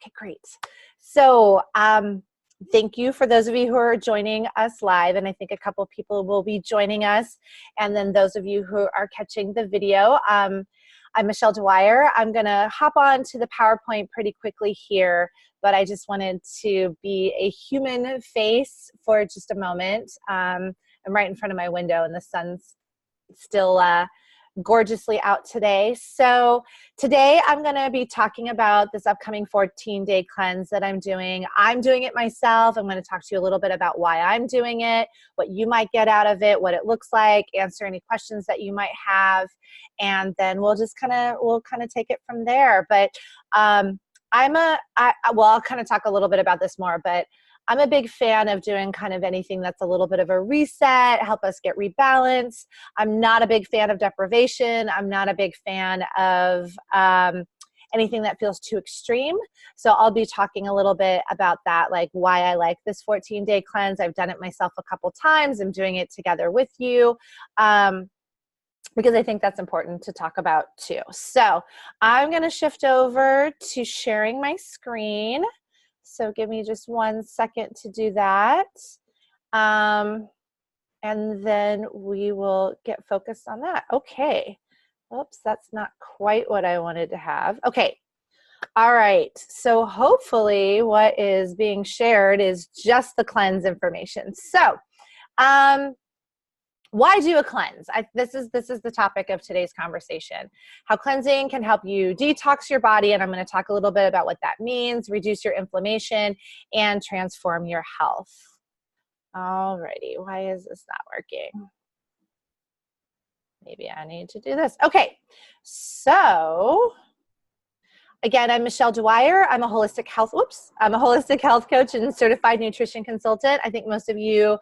Okay, great. So thank you for those of you who are joining us live, and I think a couple of people will be joining us, and then those of you who are catching the video. I'm Michelle Dwyer. I'm going to hop on to the PowerPoint pretty quickly here, but I just wanted to be a human face for just a moment. I'm right in front of my window, and the sun's still gorgeously out today. So today I'm going to be talking about this upcoming 14-day cleanse that I'm doing. I'm doing it myself. I'm going to talk to you a little bit about why I'm doing it, what you might get out of it, what it looks like, answer any questions that you might have, and then we'll kind of take it from there. But well, I'll kind of talk a little bit about this more, but I'm a big fan of doing kind of anything that's a little bit of a reset, help us get rebalanced. I'm not a big fan of deprivation. I'm not a big fan of anything that feels too extreme. So I'll be talking a little bit about that, like why I like this 14-day cleanse. I've done it myself a couple times. I'm doing it together with you because I think that's important to talk about too. So I'm going to shift over to sharing my screen. So give me just 1 second to do that. And then we will get focused on that. Okay. Oops, that's not quite what I wanted to have. Okay. All right. So hopefully what is being shared is just the cleanse information. So why do a cleanse? This is the topic of today's conversation. How cleansing can help you detox your body, and I'm going to talk a little bit about what that means, reduce your inflammation, and transform your health. Alrighty, why is this not working? Maybe I need to do this. Okay, so again, I'm Michelle Dwyer. I'm a holistic health coach and certified nutrition consultant. I think most of you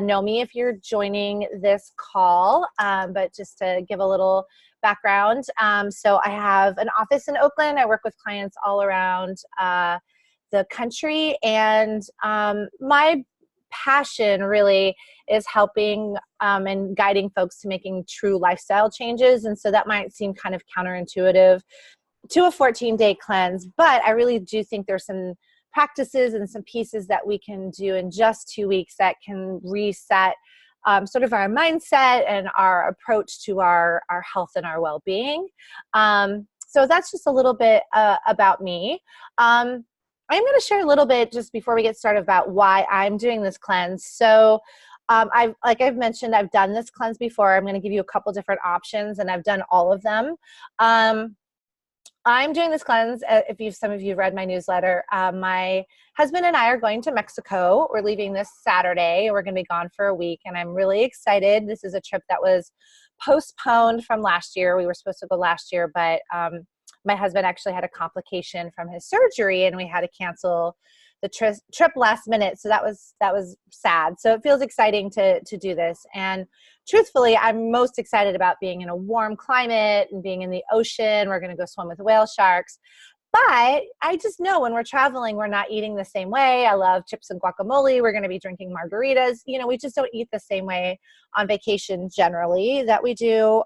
know me if you're joining this call, but just to give a little background. So I have an office in Oakland. I work with clients all around the country, and my passion really is helping and guiding folks to making true lifestyle changes. And so that might seem kind of counterintuitive to a 14-day cleanse, but I really do think there's some practices and some pieces that we can do in just 2 weeks that can reset sort of our mindset and our approach to our health and our well-being. So that's just a little bit about me. I'm going to share a little bit just before we get started about why I'm doing this cleanse. So like I've mentioned, I've done this cleanse before. I'm going to give you a couple different options, and I've done all of them. I'm doing this cleanse. Some of you read my newsletter, my husband and I are going to Mexico. We're leaving this Saturday. We're going to be gone for a week, and I'm really excited. This is a trip that was postponed from last year. We were supposed to go last year, but my husband actually had a complication from his surgery, and we had to cancel the trip last minute. So that was sad. So it feels exciting to do this. And truthfully, I'm most excited about being in a warm climate and being in the ocean. We're going to go swim with whale sharks. But I just know when we're traveling, we're not eating the same way. I love chips and guacamole. We're going to be drinking margaritas. You know, we just don't eat the same way on vacation generally that we do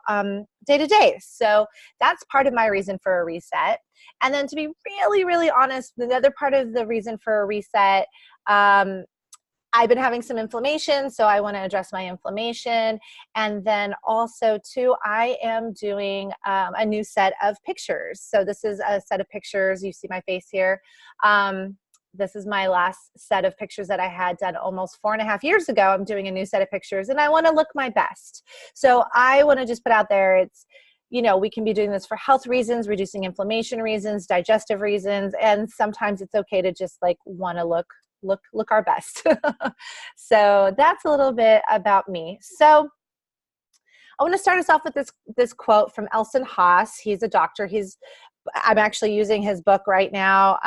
day to day. So that's part of my reason for a reset. And then to be really, really honest, the other part of the reason for a reset, I've been having some inflammation, so I want to address my inflammation. And then also, too, I am doing a new set of pictures. So this is a set of pictures. You see my face here. This is my last set of pictures that I had done almost 4.5 years ago. I'm doing a new set of pictures, and I want to look my best. So I want to just put out there, it's, you know, we can be doing this for health reasons, reducing inflammation reasons, digestive reasons, and sometimes it's okay to just like want to look our best. So that's a little bit about me. So I want to start us off with this quote from Elson Haas. He's a doctor. I'm actually using his book right now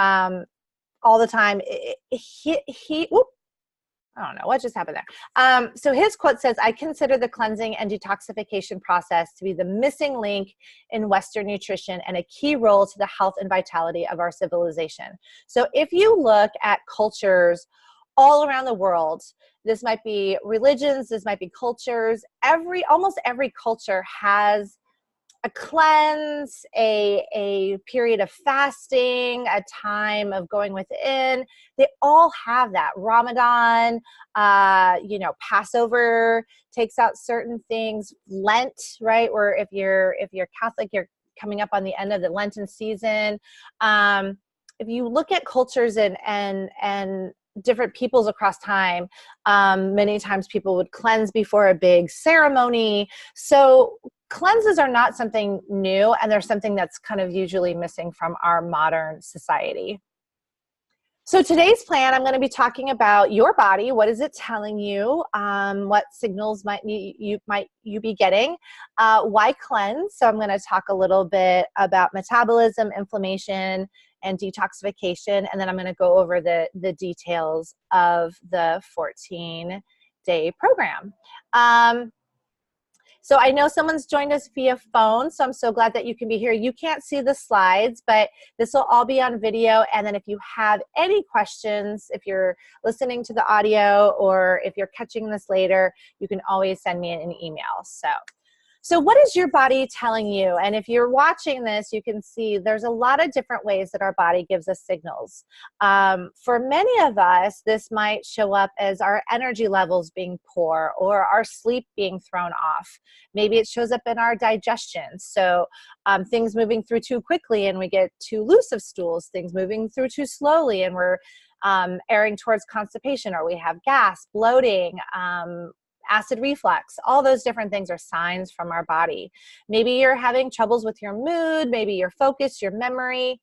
all the time. I don't know what just happened there. So his quote says, "I consider the cleansing and detoxification process to be the missing link in Western nutrition and a key role to the health and vitality of our civilization." So if you look at cultures all around the world, this might be religions, this might be cultures, almost every culture has a cleanse, a period of fasting, a time of going within. They all have that. Ramadan, you know, Passover takes out certain things. Lent, right? Where if you're Catholic, you're coming up on the end of the Lenten season. If you look at cultures and different peoples across time, many times people would cleanse before a big ceremony. So cleanses are not something new, and they're something that's kind of usually missing from our modern society. So today's plan, I'm going to be talking about your body. What is it telling you? What signals might you be getting? Why cleanse? So I'm going to talk a little bit about metabolism, inflammation, and detoxification, and then I'm going to go over the details of the 14-day program. So I know someone's joined us via phone, so I'm so glad that you can be here. You can't see the slides, but this will all be on video. And then if you have any questions, if you're listening to the audio or if you're catching this later, you can always send me an email. So what is your body telling you? And if you're watching this, you can see there's a lot of different ways that our body gives us signals. For many of us, this might show up as our energy levels being poor or our sleep being thrown off. Maybe it shows up in our digestion. So things moving through too quickly and we get too loose of stools, things moving through too slowly and we're erring towards constipation, or we have gas, bloating, acid reflux. All those different things are signs from our body. Maybe you're having troubles with your mood, maybe your focus, your memory.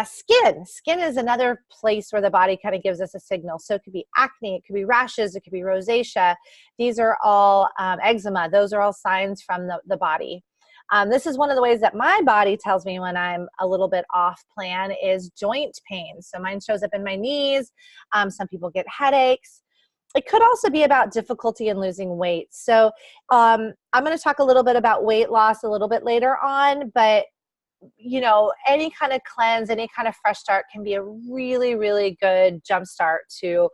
Skin is another place where the body kind of gives us a signal. So it could be acne, it could be rashes, it could be rosacea. These are all eczema. Those are all signs from the body. This is one of the ways that my body tells me when I'm a little bit off plan is joint pain. So mine shows up in my knees. Some people get headaches. It could also be about difficulty in losing weight. So I'm going to talk a little bit about weight loss a little bit later on, but you know, any kind of cleanse, any kind of fresh start can be a really, really good jump start to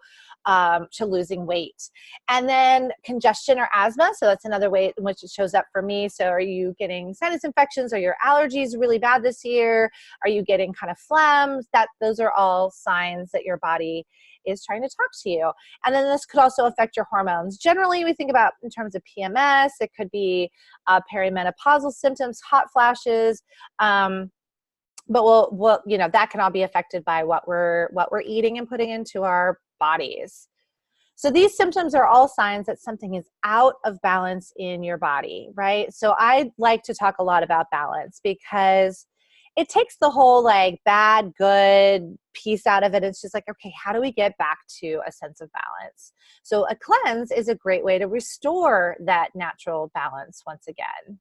losing weight. And then congestion or asthma. So that's another way in which it shows up for me. So are you getting sinus infections? Are your allergies really bad this year? Are you getting kind of phlegms? Those are all signs that your body is trying to talk to you. And then this could also affect your hormones. Generally, we think about in terms of PMS. It could be perimenopausal symptoms, hot flashes, but we'll you know, that can all be affected by what we're eating and putting into our bodies. So these symptoms are all signs that something is out of balance in your body, right? So I like to talk a lot about balance because it takes the whole like bad, good piece out of it. It's just like, okay, how do we get back to a sense of balance? So a cleanse is a great way to restore that natural balance once again.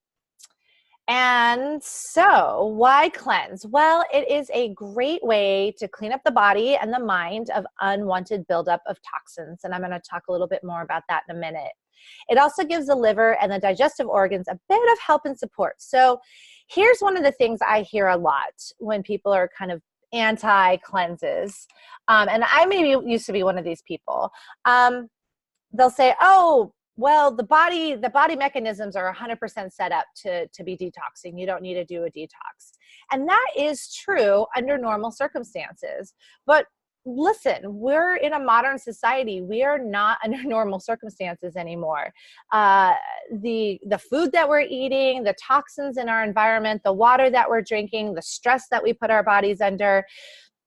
And so why cleanse? Well, it is a great way to clean up the body and the mind of unwanted buildup of toxins. And I'm going to talk a little bit more about that in a minute. It also gives the liver and the digestive organs a bit of help and support. So here's one of the things I hear a lot when people are kind of anti-cleanses. And I maybe used to be one of these people. They'll say, oh, well, the body mechanisms are 100% set up to be detoxing. You don't need to do a detox. And that is true under normal circumstances. But listen, we're in a modern society. We are not under normal circumstances anymore. The food that we're eating, the toxins in our environment, the water that we're drinking, the stress that we put our bodies under,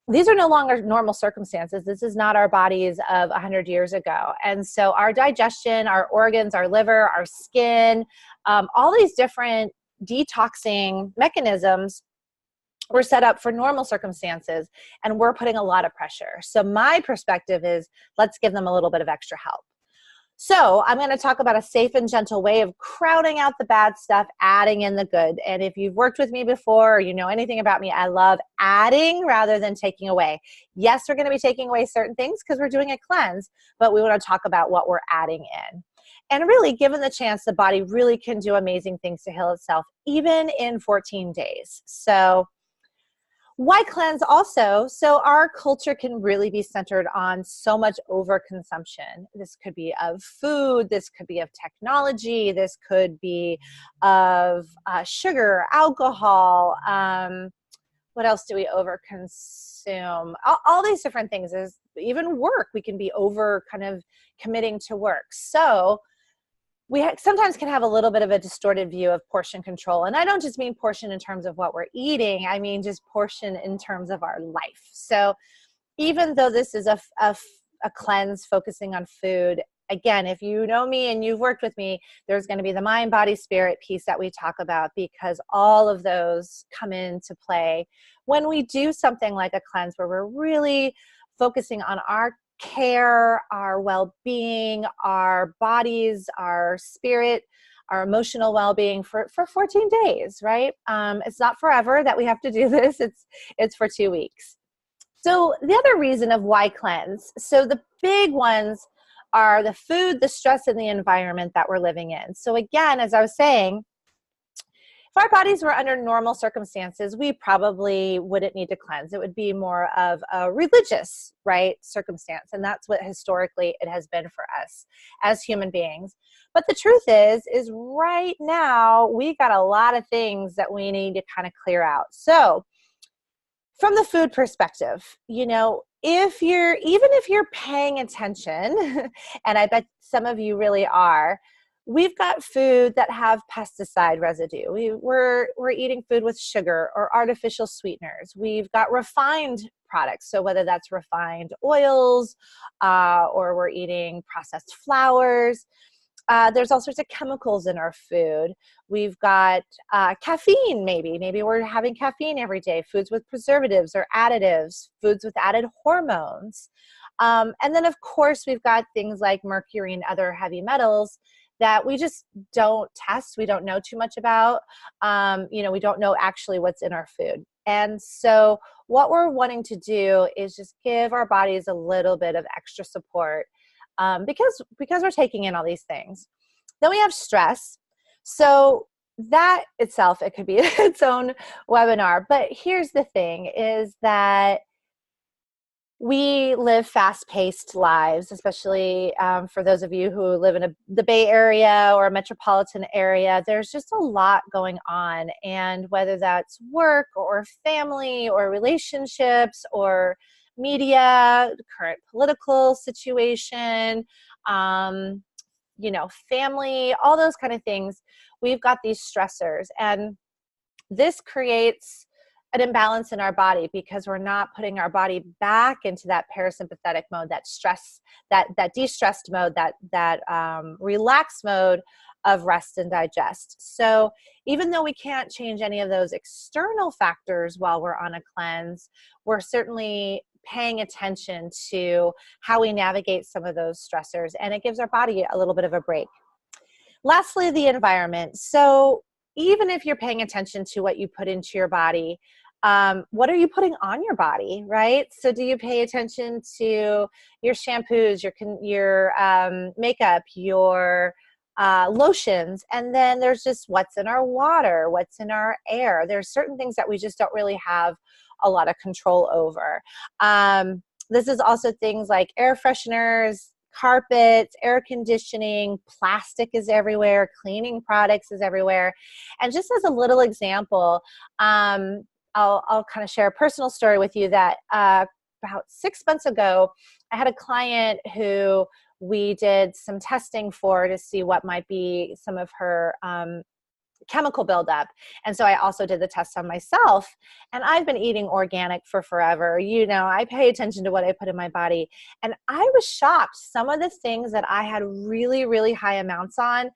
these are no longer normal circumstances. This is not our bodies of 100 years ago. And so our digestion, our organs, our liver, our skin, all these different detoxing mechanisms were set up for normal circumstances, and we're putting a lot of pressure. So my perspective is, let's give them a little bit of extra help. So I'm going to talk about a safe and gentle way of crowding out the bad stuff, adding in the good. And if you've worked with me before or you know anything about me, I love adding rather than taking away. Yes, we're going to be taking away certain things because we're doing a cleanse, but we want to talk about what we're adding in. And really, given the chance, the body really can do amazing things to heal itself, even in 14 days. So Why cleanse also? So our culture can really be centered on so much overconsumption. This could be of food, this could be of technology, this could be of sugar, alcohol. What else do we overconsume? All these different things. Is even work. We can be over kind of committing to work. So we sometimes can have a little bit of a distorted view of portion control. And I don't just mean portion in terms of what we're eating. I mean just portion in terms of our life. So even though this is a cleanse focusing on food, again, if you know me and you've worked with me, there's going to be the mind, body, spirit piece that we talk about, because all of those come into play when we do something like a cleanse where we're really focusing on our care, our well-being, our bodies, our spirit, our emotional well-being for 14 days, right? It's not forever that we have to do this. It's for 2 weeks. So the other reason of why cleanse, so the big ones are the food, the stress, and the environment that we're living in. So again, as I was saying, if our bodies were under normal circumstances, we probably wouldn't need to cleanse. It would be more of a religious, right, circumstance. And that's what historically it has been for us as human beings. But the truth is right now, we got a lot of things that we need to kind of clear out. So from the food perspective, you know, even if you're paying attention, and I bet some of you really are, we've got food that have pesticide residue. We're eating food with sugar or artificial sweeteners. We've got refined products. So whether that's refined oils or we're eating processed flours. There's all sorts of chemicals in our food. We've got caffeine, maybe. Maybe we're having caffeine every day. Foods with preservatives or additives. Foods with added hormones. And then, of course, we've got things like mercury and other heavy metals that we just don't test. We don't know too much about. We don't know actually what's in our food. And so what we're wanting to do is just give our bodies a little bit of extra support because we're taking in all these things. Then we have stress. So that itself, it could be its own webinar. But here's the thing is that we live fast-paced lives, especially for those of you who live in the Bay Area or a metropolitan area. There's just a lot going on, and whether that's work or family or relationships or media, current political situation, family, all those kind of things, we've got these stressors, and this creates an imbalance in our body because we're not putting our body back into that parasympathetic mode, that stress, that de-stressed mode, that relaxed mode of rest and digest. So even though we can't change any of those external factors while we're on a cleanse, we're certainly paying attention to how we navigate some of those stressors, and it gives our body a little bit of a break. Lastly, the environment. So even if you're paying attention to what you put into your body, what are you putting on your body, right? So do you pay attention to your shampoos, your makeup, your lotions, and then there's just what's in our water, what's in our air. There's certain things that we just don't really have a lot of control over. This is also things like air fresheners, carpets, air conditioning, plastic is everywhere, cleaning products is everywhere. And just as a little example, I'll kind of share a personal story with you that about 6 months ago, I had a client who we did some testing for to see what might be some of her chemical buildup. And so I also did the test on myself, and I've been eating organic for forever. I pay attention to what I put in my body, and I was shocked. Some of the things that I had really, really high amounts on,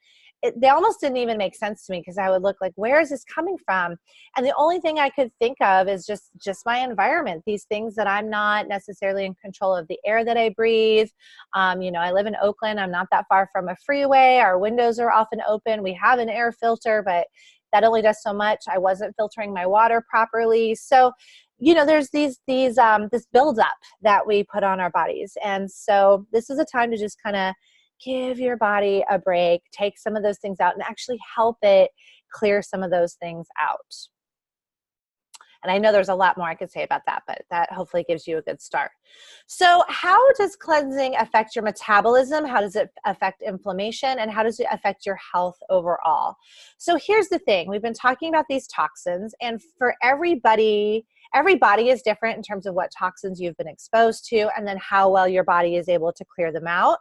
they almost didn't even make sense to me because I would look like, where is this coming from? And the only thing I could think of is just my environment, these things that I'm not necessarily in control of, the air that I breathe. I live in Oakland. I'm not that far from a freeway. Our windows are often open. We have an air filter, but that only does so much. I wasn't filtering my water properly. So, there's this buildup that we put on our bodies. And so this is a time to just kind of give your body a break, take some of those things out, and actually help it clear some of those things out. And I know there's a lot more I could say about that, but that hopefully gives you a good start. So how does cleansing affect your metabolism? How does it affect inflammation? And how does it affect your health overall? So here's the thing. We've been talking about these toxins, and for everybody is different in terms of what toxins you've been exposed to and then how well your body is able to clear them out.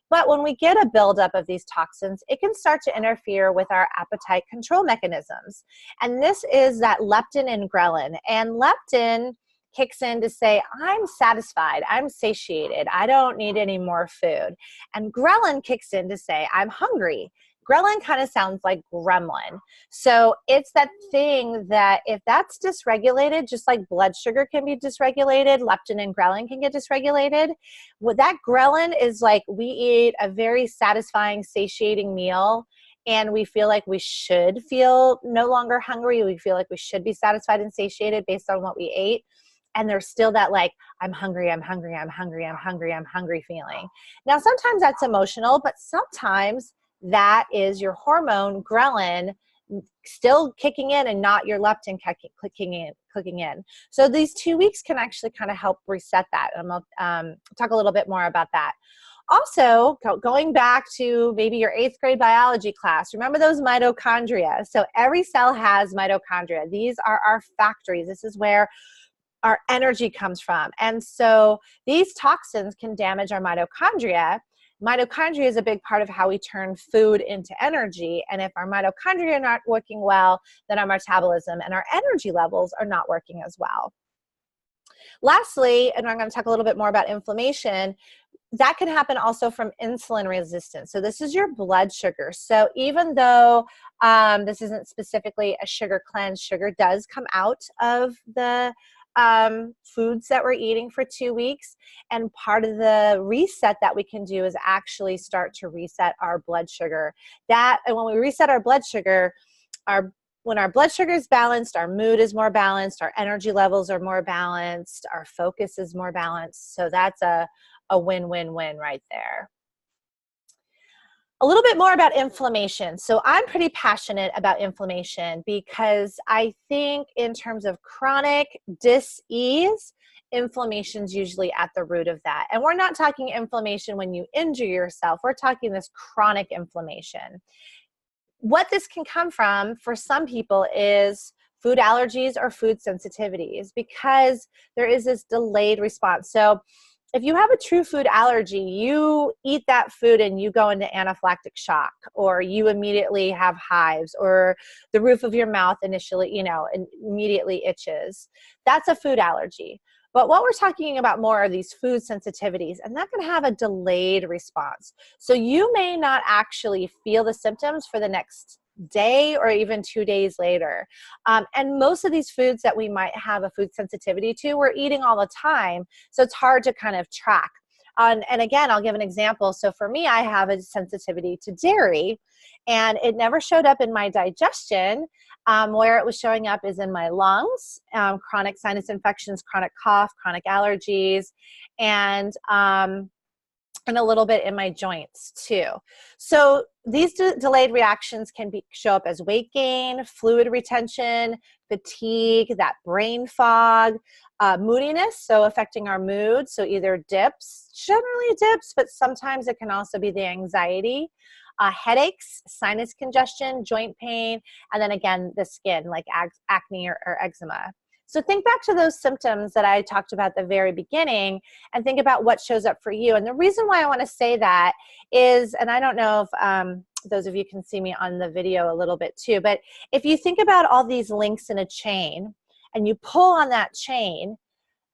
But when we get a buildup of these toxins, it can start to interfere with our appetite control mechanisms. And this is that leptin and ghrelin. And leptin kicks in to say, I'm satisfied, I'm satiated, I don't need any more food. And ghrelin kicks in to say, I'm hungry. Ghrelin kind of sounds like gremlin. So it's that thing that if that's dysregulated, just like blood sugar can be dysregulated, leptin and ghrelin can get dysregulated. What that ghrelin is like, we eat a very satisfying, satiating meal, and we feel like we should feel no longer hungry. We feel like we should be satisfied and satiated based on what we ate. And there's still that like, I'm hungry, I'm hungry, I'm hungry, I'm hungry, I'm hungry feeling. Now, sometimes that's emotional, but sometimes that is your hormone ghrelin still kicking in and not your leptin clicking in. So these 2 weeks can actually kind of help reset that. And I'll talk a little bit more about that. Also, going back to maybe your 8th grade biology class, remember those mitochondria. So every cell has mitochondria. These are our factories. This is where our energy comes from. And so these toxins can damage our mitochondria. Mitochondria is a big part of how we turn food into energy. And if our mitochondria are not working well, then our metabolism and our energy levels are not working as well. Lastly, and I'm going to talk a little bit more about inflammation, that can happen also from insulin resistance. So this is your blood sugar. So even though this isn't specifically a sugar cleanse, sugar does come out of the foods that we're eating for 2 weeks. And part of the reset that we can do is actually start to reset our blood sugar. And when we reset our blood sugar, when our blood sugar is balanced, our mood is more balanced, our energy levels are more balanced, our focus is more balanced. So that's a win-win-win right there. A little bit more about inflammation. So I'm pretty passionate about inflammation because I think in terms of chronic dis-ease, inflammation's usually at the root of that. And we're not talking inflammation when you injure yourself. We're talking this chronic inflammation. What this can come from for some people is food allergies or food sensitivities, because there is this delayed response. So if you have a true food allergy, you eat that food and you go into anaphylactic shock, or you immediately have hives, or the roof of your mouth initially, immediately itches. That's a food allergy. But what we're talking about more are these food sensitivities, and that can have a delayed response. So you may not actually feel the symptoms for the next day or even 2 days later. And most of these foods that we might have a food sensitivity to, we're eating all the time. So it's hard to kind of track. And again, I'll give an example. So for me, I have a sensitivity to dairy, and it never showed up in my digestion. Where it was showing up is in my lungs, chronic sinus infections, chronic cough, chronic allergies, and a little bit in my joints too. So these delayed reactions can show up as weight gain, fluid retention, fatigue, that brain fog, moodiness, so affecting our mood. So either generally dips, but sometimes it can also be the anxiety, headaches, sinus congestion, joint pain, and then again, the skin, like acne or eczema. So think back to those symptoms that I talked about at the very beginning and think about what shows up for you. And the reason why I want to say that is, and I don't know if those of you can see me on the video a little bit too, but if you think about all these links in a chain and you pull on that chain,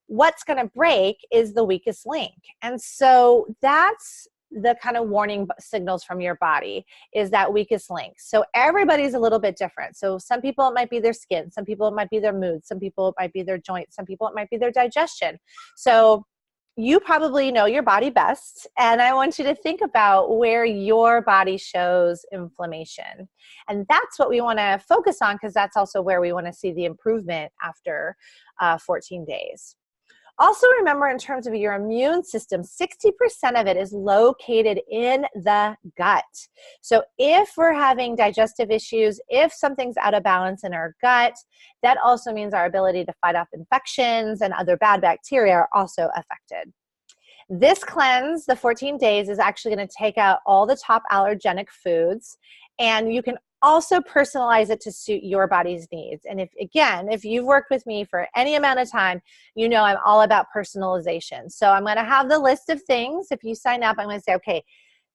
what's going to break is the weakest link. And so that's the kind of warning signals from your body, is that weakest link. So everybody's a little bit different. So some people, it might be their skin. Some people, it might be their mood. Some people, it might be their joints. Some people, it might be their digestion. So you probably know your body best. And I want you to think about where your body shows inflammation. And that's what we want to focus on, because that's also where we want to see the improvement after 14 days. Also remember, in terms of your immune system, 60% of it is located in the gut. So if we're having digestive issues, if something's out of balance in our gut, that also means our ability to fight off infections and other bad bacteria are also affected. This cleanse, the 14 days, is actually going to take out all the top allergenic foods, and you can also personalize it to suit your body's needs. And if you've worked with me for any amount of time, you know I'm all about personalization. So I'm going to have the list of things. If you sign up, I'm going to say, okay,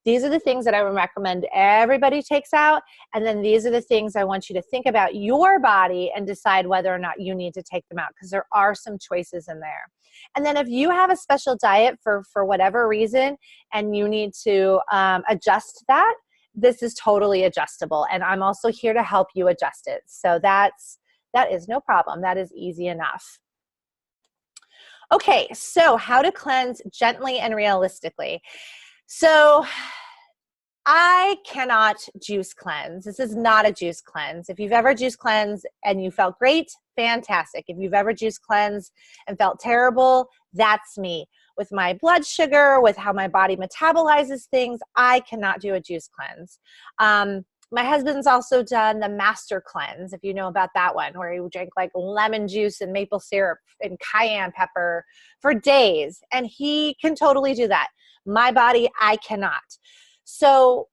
these are the things that I would recommend everybody takes out, and then these are the things I want you to think about your body and decide whether or not you need to take them out, because there are some choices in there. And then if you have a special diet for whatever reason and you need to adjust that, this is totally adjustable, and I'm also here to help you adjust it. So that is no problem. That is easy enough. Okay, so how to cleanse gently and realistically. So I cannot juice cleanse. This is not a juice cleanse. If you've ever juice cleansed and you felt great, fantastic. If you've ever juice cleansed and felt terrible, that's me. With my blood sugar, with how my body metabolizes things, I cannot do a juice cleanse. My husband's also done the master cleanse, if you know about that one, where you drink like lemon juice and maple syrup and cayenne pepper for days. And he can totally do that. My body, I cannot. So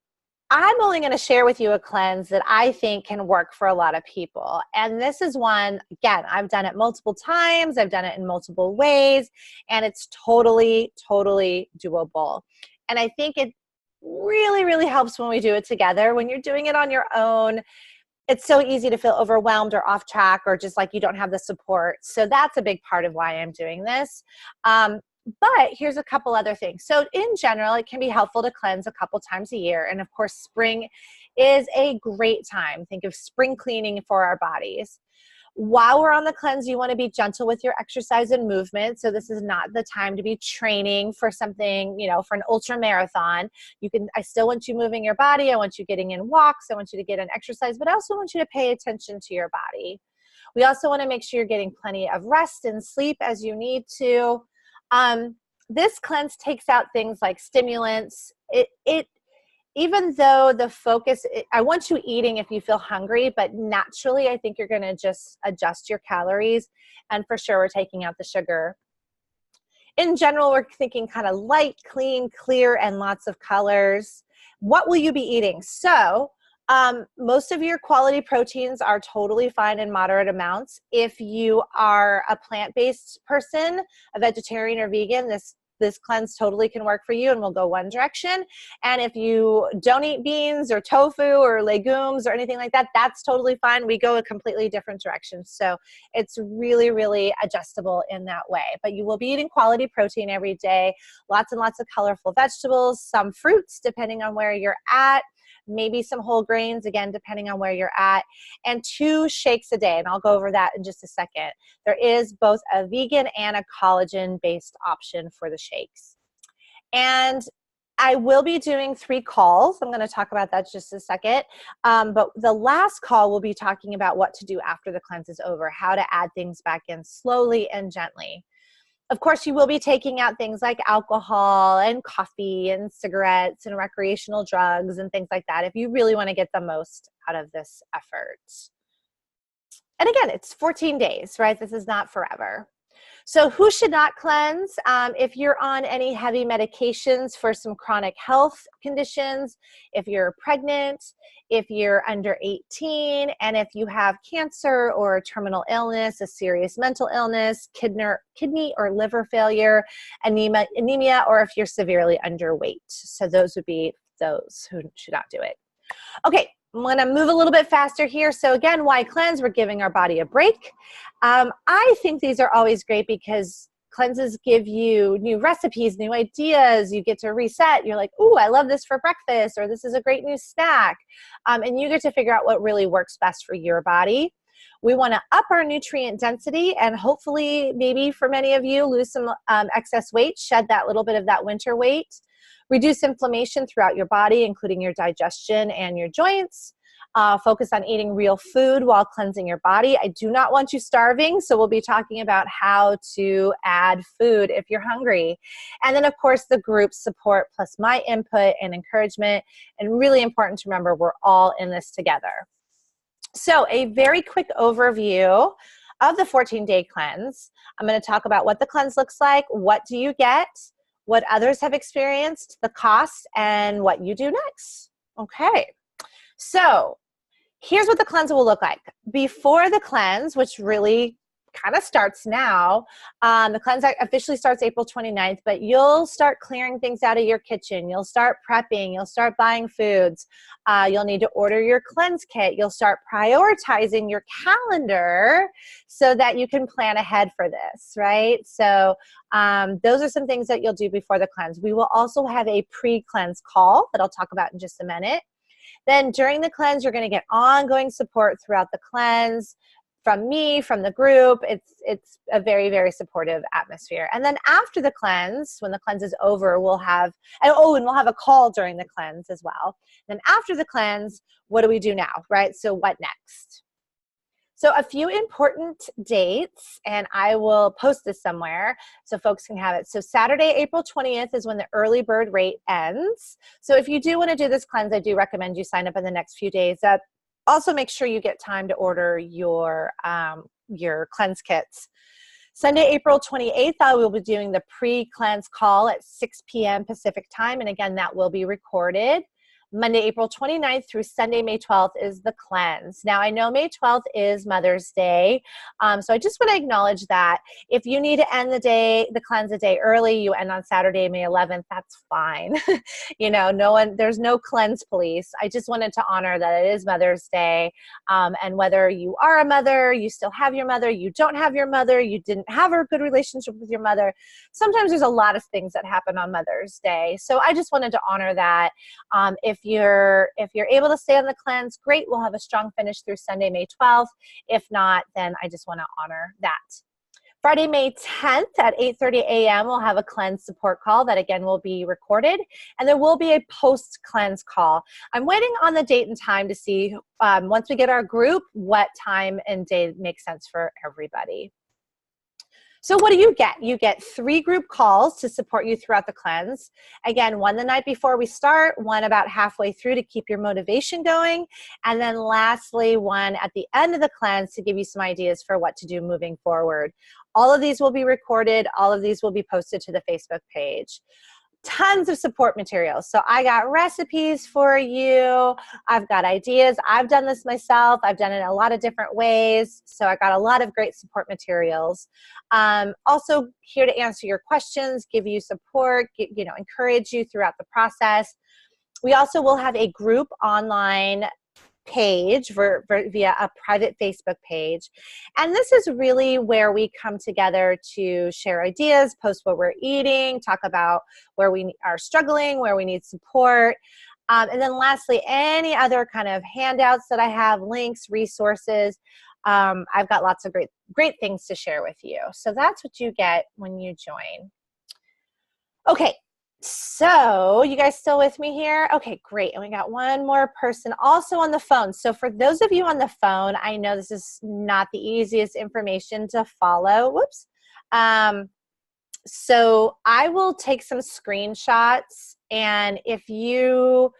I'm only going to share with you a cleanse that I think can work for a lot of people. And this is one, again, I've done it multiple times. I've done it in multiple ways, and it's totally, totally doable. And I think it really, really helps when we do it together. When you're doing it on your own, it's so easy to feel overwhelmed or off track, or just like you don't have the support. So that's a big part of why I'm doing this. But here's a couple other things. So in general, it can be helpful to cleanse a couple times a year. And of course, spring is a great time. Think of spring cleaning for our bodies. While we're on the cleanse, you want to be gentle with your exercise and movement. So this is not the time to be training for something, for an ultra marathon. I still want you moving your body. I want you getting in walks. I want you to get in exercise, but I also want you to pay attention to your body. We also want to make sure you're getting plenty of rest and sleep as you need to. This cleanse takes out things like stimulants. Even though the focus, I want you eating if you feel hungry, but naturally I think you're going to just adjust your calories, and for sure we're taking out the sugar. In general, we're thinking kind of light, clean, clear, and lots of colors. What will you be eating? So most of your quality proteins are totally fine in moderate amounts. If you are a plant-based person, a vegetarian or vegan, this cleanse totally can work for you, and we'll go one direction. And if you don't eat beans or tofu or legumes or anything like that, that's totally fine. We go a completely different direction. So it's really, really adjustable in that way. But you will be eating quality protein every day, lots and lots of colorful vegetables, some fruits, depending on where you're at, maybe some whole grains, again, depending on where you're at, and 2 shakes a day. And I'll go over that in just a second. There is both a vegan and a collagen-based option for the shakes. And I will be doing 3 calls. I'm going to talk about that just a second. But the last call will be talking about what to do after the cleanse is over, how to add things back in slowly and gently. Of course, you will be taking out things like alcohol and coffee and cigarettes and recreational drugs and things like that if you really want to get the most out of this effort. And again, it's 14 days, right? This is not forever. So who should not cleanse? If you're on any heavy medications for some chronic health conditions, if you're pregnant, if you're under 18, and if you have cancer or a terminal illness, a serious mental illness, kidney or liver failure, anemia, or if you're severely underweight. So those would be those who should not do it. Okay, I'm going to move a little bit faster here. So again, why cleanse? We're giving our body a break. I think these are always great because cleanses give you new recipes, new ideas. You get to reset. You're like, ooh, I love this for breakfast, or this is a great new snack. And you get to figure out what really works best for your body. We want to up our nutrient density and hopefully, maybe for many of you, lose some excess weight, shed that little bit of that winter weight. Reduce inflammation throughout your body, including your digestion and your joints. Focus on eating real food while cleansing your body. I do not want you starving, so we'll be talking about how to add food if you're hungry. And then, of course, the group support plus my input and encouragement. And really important to remember, we're all in this together. So a very quick overview of the 14-day cleanse. I'm going to talk about what the cleanse looks like, what do you get, what others have experienced, the cost, and what you do next. Okay, so here's what the cleanse will look like. Before the cleanse, which really kind of starts now, the cleanse officially starts April 29th, but you'll start clearing things out of your kitchen. You'll start prepping. You'll start buying foods. You'll need to order your cleanse kit. You'll start prioritizing your calendar so that you can plan ahead for this, right? So those are some things that you'll do before the cleanse. We will also have a pre-cleanse call that I'll talk about in just a minute. Then during the cleanse, you're going to get ongoing support throughout the cleanse from me, from the group. It's a very, very supportive atmosphere. And then after the cleanse, when the cleanse is over, we'll have, and we'll have a call during the cleanse as well. Then after the cleanse, what do we do now, right? So what next? So a few important dates, and I will post this somewhere so folks can have it. So Saturday, April 20th is when the early bird rate ends. So if you do want to do this cleanse, I do recommend you sign up in the next few days. Also make sure you get time to order your cleanse kits. Sunday, April 28th, I will be doing the pre-cleanse call at 6 p.m. Pacific time. And again, that will be recorded. Monday, April 29th through Sunday, May 12th is the cleanse. Now, I know May 12th is Mother's Day, so I just want to acknowledge that. If you need to end the cleanse a day early, you end on Saturday, May 11th, that's fine. You know, there's no cleanse police. I just wanted to honor that it is Mother's Day, and whether you are a mother, you still have your mother, you don't have your mother, you didn't have a good relationship with your mother. Sometimes there's a lot of things that happen on Mother's Day, so I just wanted to honor that. If you're able to stay on the cleanse, great. We'll have a strong finish through Sunday, May 12th. If not, then I just want to honor that. Friday, May 10th at 8:30 a.m. we'll have a cleanse support call that again will be recorded, and there will be a post-cleanse call. I'm waiting on the date and time to see, once we get our group, what time and day makes sense for everybody. So what do you get? You get 3 group calls to support you throughout the cleanse. Again, one the night before we start, one about halfway through to keep your motivation going, and then lastly, one at the end of the cleanse to give you some ideas for what to do moving forward. All of these will be recorded. All of these will be posted to the Facebook page. Tons of support materials. So I got recipes for you. I've got ideas. I've done this myself. I've done it in a lot of different ways. So I got a lot of great support materials. Also here to answer your questions, give you support, encourage you throughout the process. We also will have a group online page via a private Facebook page. And this is really where we come together to share ideas, post what we're eating, talk about where we are struggling, where we need support. And then lastly, any other kind of handouts that I have, links, resources. I've got lots of great things to share with you. So that's what you get when you join. Okay. So you guys still with me here? Okay, great. And we got one more person also on the phone. So for those of you on the phone, I know this is not the easiest information to follow. Whoops. So I will take some screenshots, and if you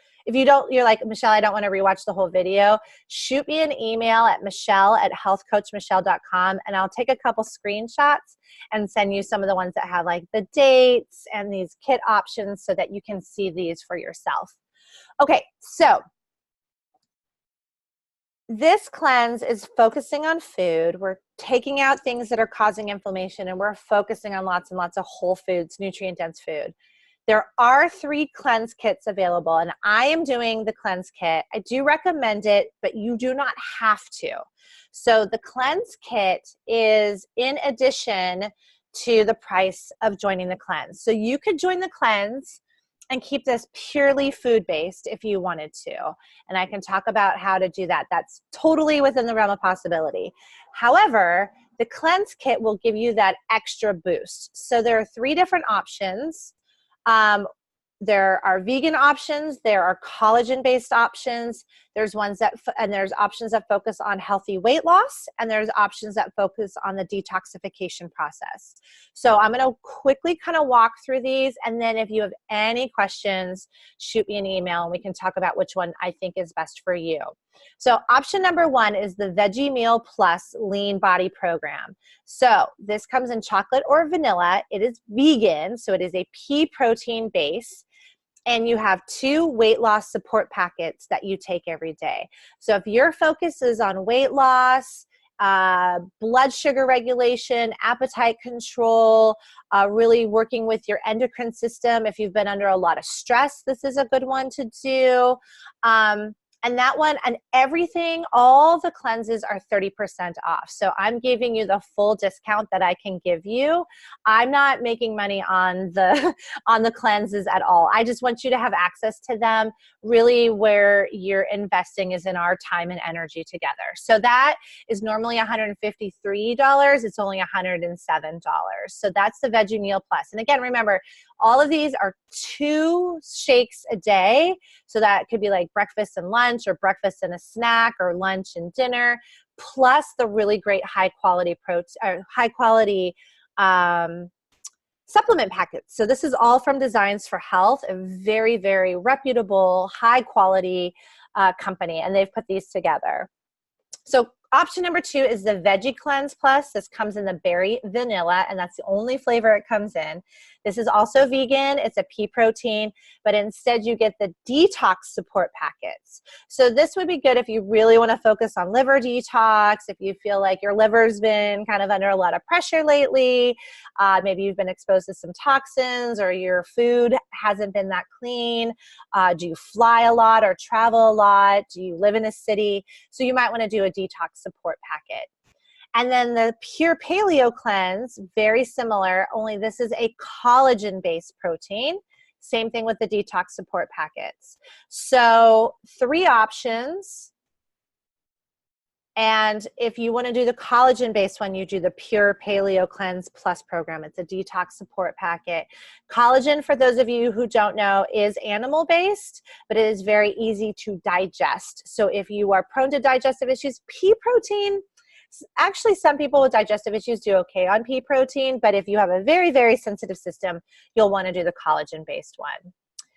don't, you're like, Michelle, I don't want to rewatch the whole video, shoot me an email at michelle@healthcoachmichelle.com, and I'll take a couple screenshots and send you some of the ones that have like the dates and these kit options so that you can see these for yourself. Okay, so this cleanse is focusing on food. We're taking out things that are causing inflammation, and we're focusing on lots and lots of whole foods, nutrient-dense food. There are 3 cleanse kits available, and I am doing the cleanse kit. I do recommend it, but you do not have to. So the cleanse kit is in addition to the price of joining the cleanse. So you could join the cleanse and keep this purely food-based if you wanted to. And I can talk about how to do that. That's totally within the realm of possibility. However, the cleanse kit will give you that extra boost. So there are 3 different options. There are vegan options, there are collagen-based options, There's ones that, and there's options that focus on healthy weight loss, and there's options that focus on the detoxification process. So I'm going to quickly kind of walk through these, and then if you have any questions, shoot me an email and we can talk about which one I think is best for you. So option number 1 is the Veggie Meal Plus Lean Body Program. So this comes in chocolate or vanilla. It is vegan, so it is a pea protein base. And you have 2 weight loss support packets that you take every day. So if your focus is on weight loss, blood sugar regulation, appetite control, really working with your endocrine system, if you've been under a lot of stress, this is a good one to do. And that one, and everything, all the cleanses are 30% off. So I'm giving you the full discount that I can give you. I'm not making money on the cleanses at all. I just want you to have access to them. Really, where you're investing is in our time and energy together. So that is normally $153. It's only $107. So that's the Veggie Meal Plus. And again, remember, all of these are 2 shakes a day. So that could be like breakfast and lunch, or breakfast and a snack, or lunch and dinner, plus the really great high quality supplement packets. So this is all from Designs for Health, a very, very reputable, high quality company, and they've put these together. So option number 2 is the Veggie Cleanse Plus. This comes in the berry vanilla, and that's the only flavor it comes in. This is also vegan. It's a pea protein, but instead you get the detox support packets. So this would be good if you really want to focus on liver detox, if you feel like your liver's been kind of under a lot of pressure lately, maybe you've been exposed to some toxins, or your food hasn't been that clean. Do you fly a lot or travel a lot? Do you live in a city? So you might want to do a detox support packet. And then the Pure Paleo Cleanse, very similar, only this is a collagen-based protein. Same thing with the detox support packets. So 3 options. And if you want to do the collagen-based one, you do the Pure Paleo Cleanse Plus program. It's a detox support packet. Collagen, for those of you who don't know, is animal-based, but it is very easy to digest. So if you are prone to digestive issues, pea protein, actually some people with digestive issues do okay on pea protein, but if you have a very, very sensitive system, you'll want to do the collagen-based one.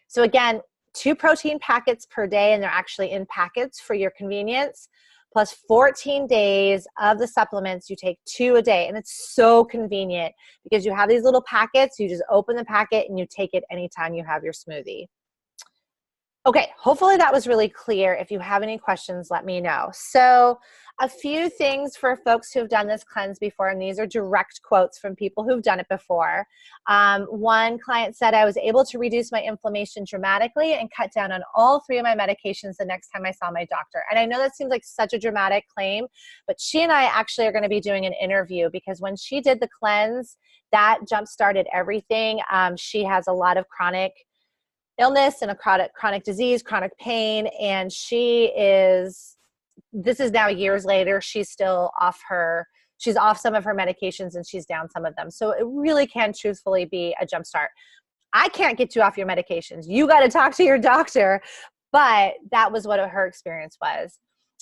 So again, 2 protein packets per day, and they're actually in packets for your convenience, plus 14 days of the supplements. You take 2 a day, and it's so convenient because you have these little packets. You just open the packet and you take it anytime you have your smoothie. Okay, hopefully that was really clear. If you have any questions, let me know. So a few things for folks who have done this cleanse before, and these are direct quotes from people who've done it before. One client said, I was able to reduce my inflammation dramatically and cut down on all 3 of my medications the next time I saw my doctor. And I know that seems like such a dramatic claim, but she and I actually are going to be doing an interview, because when she did the cleanse, that jump-started everything. She has a lot of chronic illness and a chronic disease, chronic pain, and this is now years later, she's still off some of her medications, and she's down some of them. So it really can truthfully be a jumpstart. I can't get you off your medications. You got to talk to your doctor, but that was what her experience was.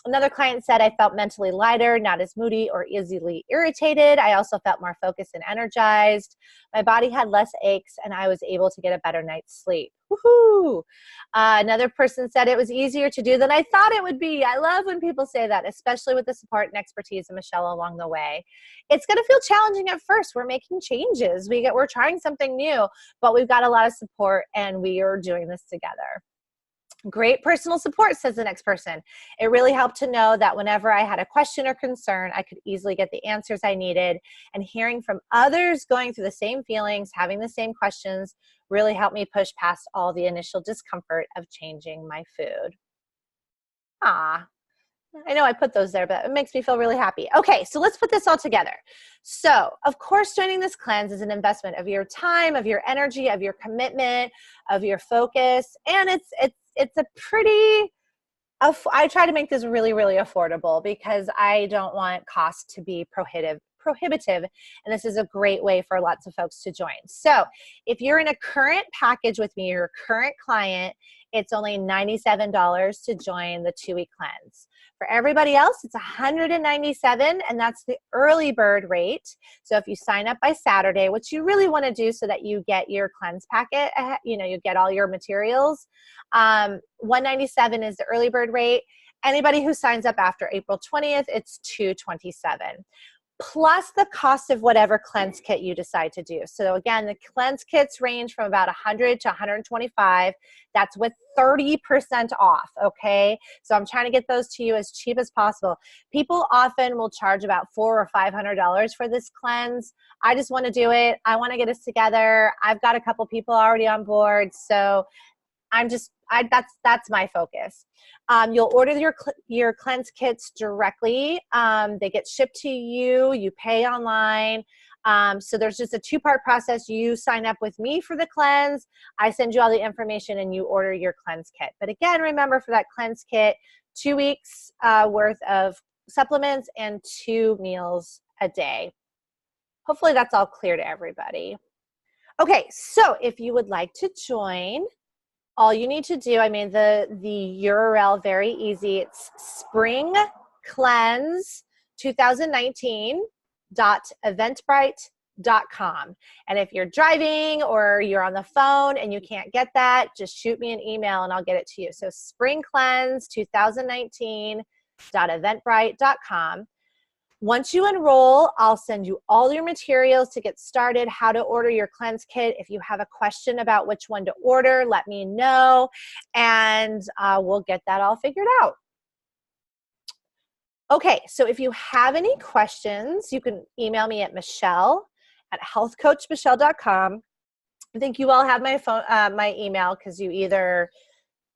Another client said, I felt mentally lighter, not as moody or easily irritated. I also felt more focused and energized. My body had less aches, and I was able to get a better night's sleep. Woohoo! Another person said it was easier to do than I thought it would be. I love when people say that, especially with the support and expertise of Michelle along the way. It's going to feel challenging at first. We're making changes. We're trying something new, but we've got a lot of support, and we are doing this together. Great personal support, says the next person. It really helped to know that whenever I had a question or concern, I could easily get the answers I needed. And hearing from others going through the same feelings, having the same questions, really helped me push past all the initial discomfort of changing my food. Ah, I know I put those there, but it makes me feel really happy. Okay, so let's put this all together. So, of course, joining this cleanse is an investment of your time, of your energy, of your commitment, of your focus, and it's a pretty, I try to make this really, really affordable, because I don't want cost to be prohibitive, and this is a great way for lots of folks to join. So if you're in a current package with me, you're a current client, it's only $97 to join the 2-week cleanse. For everybody else, it's $197, and that's the early bird rate. So if you sign up by Saturday, which you really want to do so that you get your cleanse packet, you get all your materials, $197 is the early bird rate. Anybody who signs up after April 20th, it's $227. Plus the cost of whatever cleanse kit you decide to do. So again, the cleanse kits range from about $100 to $125. That's with 30% off, okay? So I'm trying to get those to you as cheap as possible. People often will charge about $400 or $500 for this cleanse. I just want to do it. I want to get us together. I've got a couple people already on board, so that's my focus. You'll order your cleanse kits directly. They get shipped to you. You pay online. So there's just a 2-part process. You sign up with me for the cleanse. I send you all the information and you order your cleanse kit. But again, remember, for that cleanse kit, 2 weeks worth of supplements and 2 meals a day. Hopefully that's all clear to everybody. Okay, so if you would like to join, all you need to do, I made the URL very easy. It's springcleanse2019.eventbrite.com. And if you're driving or you're on the phone and you can't get that, just shoot me an email and I'll get it to you. So springcleanse2019.eventbrite.com. Once you enroll, I'll send you all your materials to get started, how to order your cleanse kit. If you have a question about which one to order, let me know, and we'll get that all figured out. Okay, so if you have any questions, you can email me at michelle@healthcoachmichelle.com. I think you all have my email because you either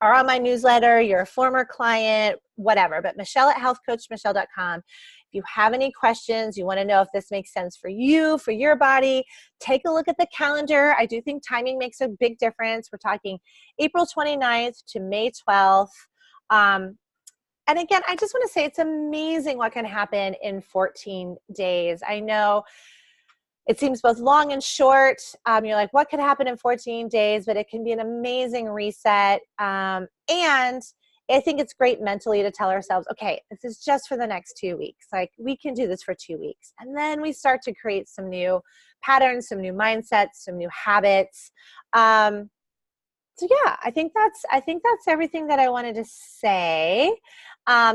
are on my newsletter, you're a former client, whatever, but michelle@healthcoachmichelle.com. If you have any questions, you want to know if this makes sense for you, for your body, take a look at the calendar. I do think timing makes a big difference. We're talking April 29th to May 12th. And again, I just want to say it's amazing what can happen in 14 days. I know it seems both long and short. You're like, what could happen in 14 days? But it can be an amazing reset. And I think it's great mentally to tell ourselves, okay, this is just for the next 2 weeks. Like, we can do this for 2 weeks. And then we start to create some new patterns, some new mindsets, some new habits. So yeah, I think that's everything that I wanted to say.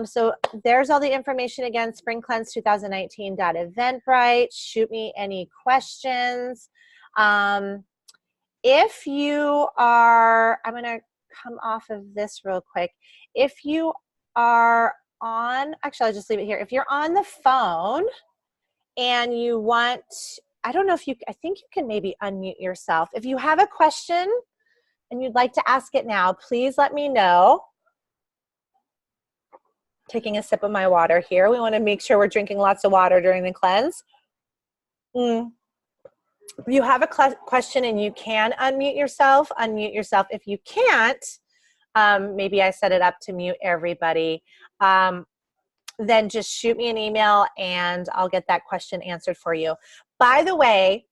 So there's all the information again, springcleanse2019.eventbrite. Shoot me any questions. If you are, I'm going to come off of this real quick. If you are on, actually, I'll just leave it here. If you're on the phone and you want, I don't know if you, I think you can maybe unmute yourself. If you have a question and you'd like to ask it now, please let me know. Taking a sip of my water here. We want to make sure we're drinking lots of water during the cleanse. If you have a question and you can unmute yourself, unmute yourself. If you can't, maybe I set it up to mute everybody. Then just shoot me an email and I'll get that question answered for you. By the way,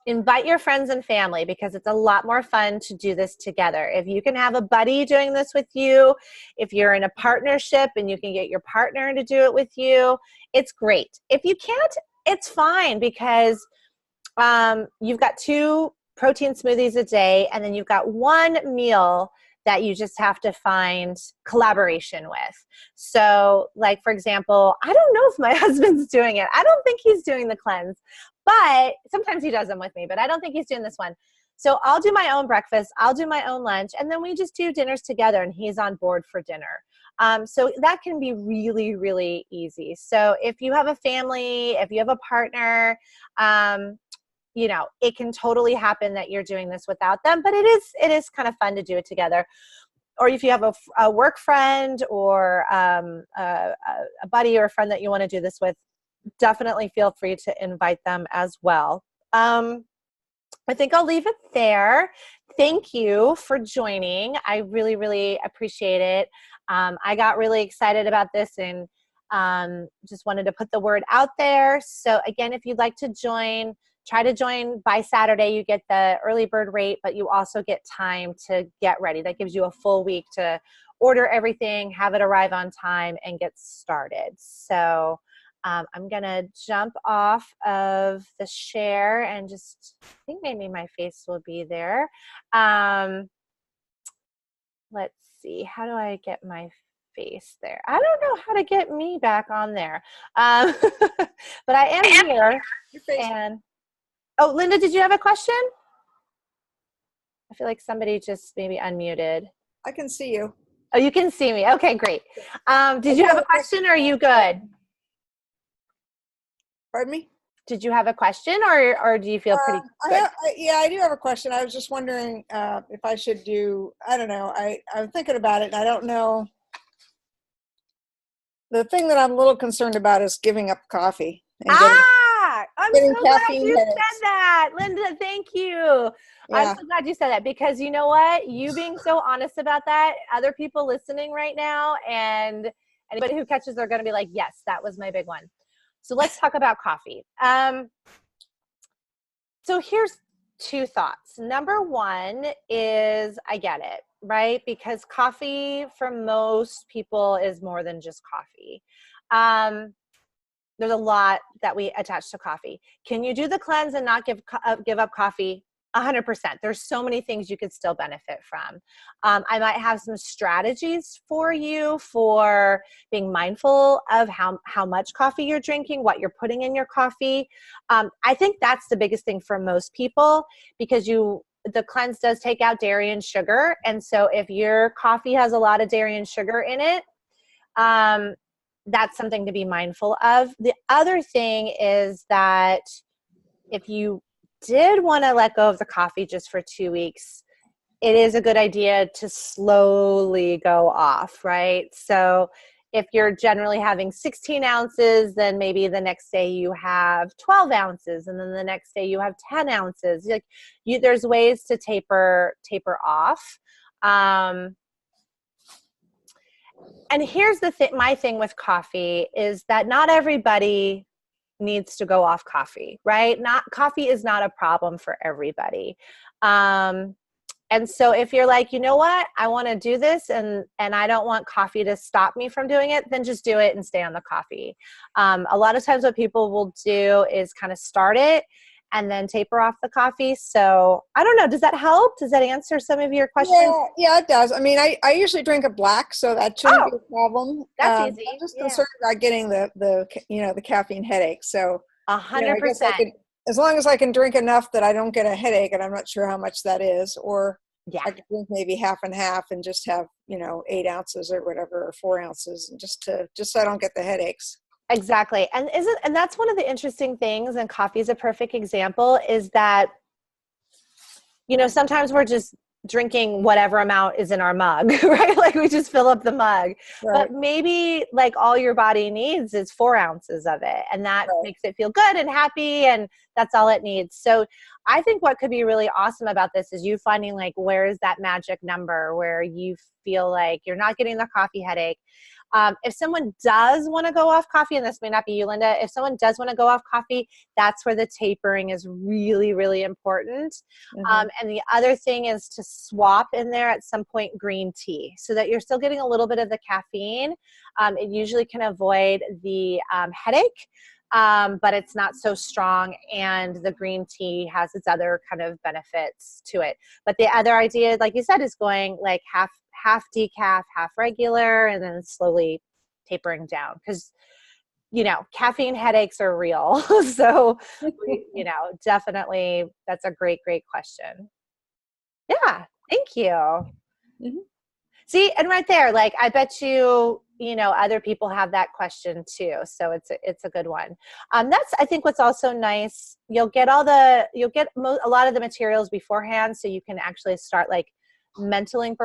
invite your friends and family because it's a lot more fun to do this together. If you can have a buddy doing this with you, if you're in a partnership and you can get your partner to do it with you, it's great. If you can't, it's fine because you've got 2 protein smoothies a day and then you've got 1 meal that you just have to find collaboration with. So like, for example, I don't know if my husband's doing it. I don't think he's doing the cleanse, but sometimes he does them with me, but I don't think he's doing this one. So I'll do my own breakfast, I'll do my own lunch, and then we just do dinners together and he's on board for dinner. So that can be really, really easy. So if you have a family, if you have a partner, you know, it can totally happen that you're doing this without them, but it is kind of fun to do it together. Or if you have a work friend or a buddy or a friend that you want to do this with, definitely feel free to invite them as well. I think I'll leave it there. Thank you for joining. I really, really appreciate it. I got really excited about this and Just wanted to put the word out there. So again, if you'd like to join, try to join by Saturday. You get the early bird rate, but you also get time to get ready. That gives you a full week to order everything, have it arrive on time, and get started. So I'm going to jump off of the share and just, I think maybe my face will be there. Let's see. How do I get my face there? I don't know how to get me back on there. But I am here. And oh, Linda, did you have a question? I feel like somebody just maybe unmuted. I can see you. Oh, you can see me. Okay, great. Did you have a question or are you good? Pardon me? Did you have a question or do you feel pretty good? Yeah, I do have a question. I was just wondering if I should do, I don't know. I'm thinking about it and I don't know. The thing that I'm a little concerned about is giving up coffee. And I'm so glad you said that. Linda, thank you. Yeah. I'm so glad you said that because you know what? You being so honest about that, other people listening right now and anybody who catches are going to be like, yes, that was my big one. So let's talk about coffee. So here's two thoughts. Number one is I get it, right? Because coffee for most people is more than just coffee. There's a lot that we attach to coffee. Can you do the cleanse and not give up coffee? 100%. There's so many things you could still benefit from. I might have some strategies for you for being mindful of how much coffee you're drinking, what you're putting in your coffee. I think that's the biggest thing for most people because the cleanse does take out dairy and sugar. And so if your coffee has a lot of dairy and sugar in it, that's something to be mindful of. The other thing is that if you did want to let go of the coffee just for 2 weeks, it is a good idea to slowly go off, right? So if you're generally having 16 ounces, then maybe the next day you have 12 ounces, and then the next day you have 10 ounces. There's ways to taper off. And here's the thing, my thing with coffee is that not everybody needs to go off coffee, right? Coffee is not a problem for everybody. And so if you're like, you know what, I want to do this and I don't want coffee to stop me from doing it, then just do it and stay on the coffee. A lot of times what people will do is kind of start it and then taper off the coffee. So I don't know. Does that help? Does that answer some of your questions? Yeah, it does. I mean, I usually drink a black, so that shouldn't be a problem. That's easy. I'm just concerned about getting the caffeine headache. So 100%. As long as I can drink enough that I don't get a headache, and I'm not sure how much that is, or I could drink maybe half and half and just have 8 ounces or whatever, or 4 ounces, and just so I don't get the headaches. Exactly. And that's one of the interesting things, and coffee is a perfect example, is that, sometimes we're just drinking whatever amount is in our mug, right? Like we just fill up the mug, right. But maybe like all your body needs is 4 ounces of it. And that makes it feel good and happy. And that's all it needs. So I think what could be really awesome about this is you finding like, where is that magic number where you feel like you're not getting the coffee headache. If someone does want to go off coffee, and this may not be you, Linda, if someone does want to go off coffee, that's where the tapering is really, really important. Mm-hmm. And the other thing is to swap in there at some point green tea so that you're still getting a little bit of the caffeine. It usually can avoid the headache, but it's not so strong. And the green tea has its other kind of benefits to it. But the other idea, like you said, is going like half decaf, half regular, and then slowly tapering down because, caffeine headaches are real. So, definitely that's a great, great question. Yeah. Thank you. Mm-hmm. See, and right there, like, I bet you, other people have that question too. So it's a good one. That's, I think, what's also nice. You'll get a lot of the materials beforehand. So you can actually start like mentally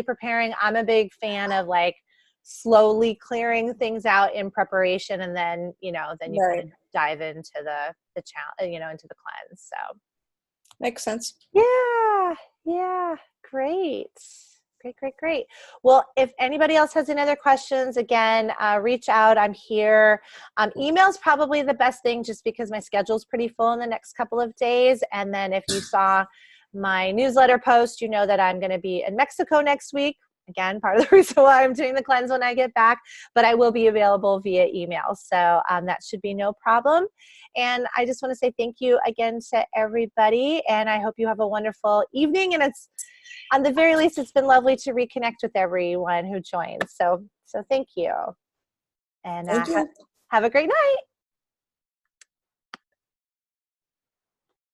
preparing. I'm a big fan of like slowly clearing things out in preparation. And then, you kind of dive into the challenge, into the cleanse. So makes sense. Yeah. Great. Great, great, great. Well, if anybody else has any other questions, again, reach out. I'm here. Email's probably the best thing just because my schedule's pretty full in the next couple of days. And then if you saw my newsletter post, you know that I'm going to be in Mexico next week. Again, part of the reason why I'm doing the cleanse when I get back, but I will be available via email. So that should be no problem. And I just want to say thank you again to everybody. And I hope you have a wonderful evening. And it's, on the very least, it's been lovely to reconnect with everyone who joined. So thank you. And Thank you. have a great night.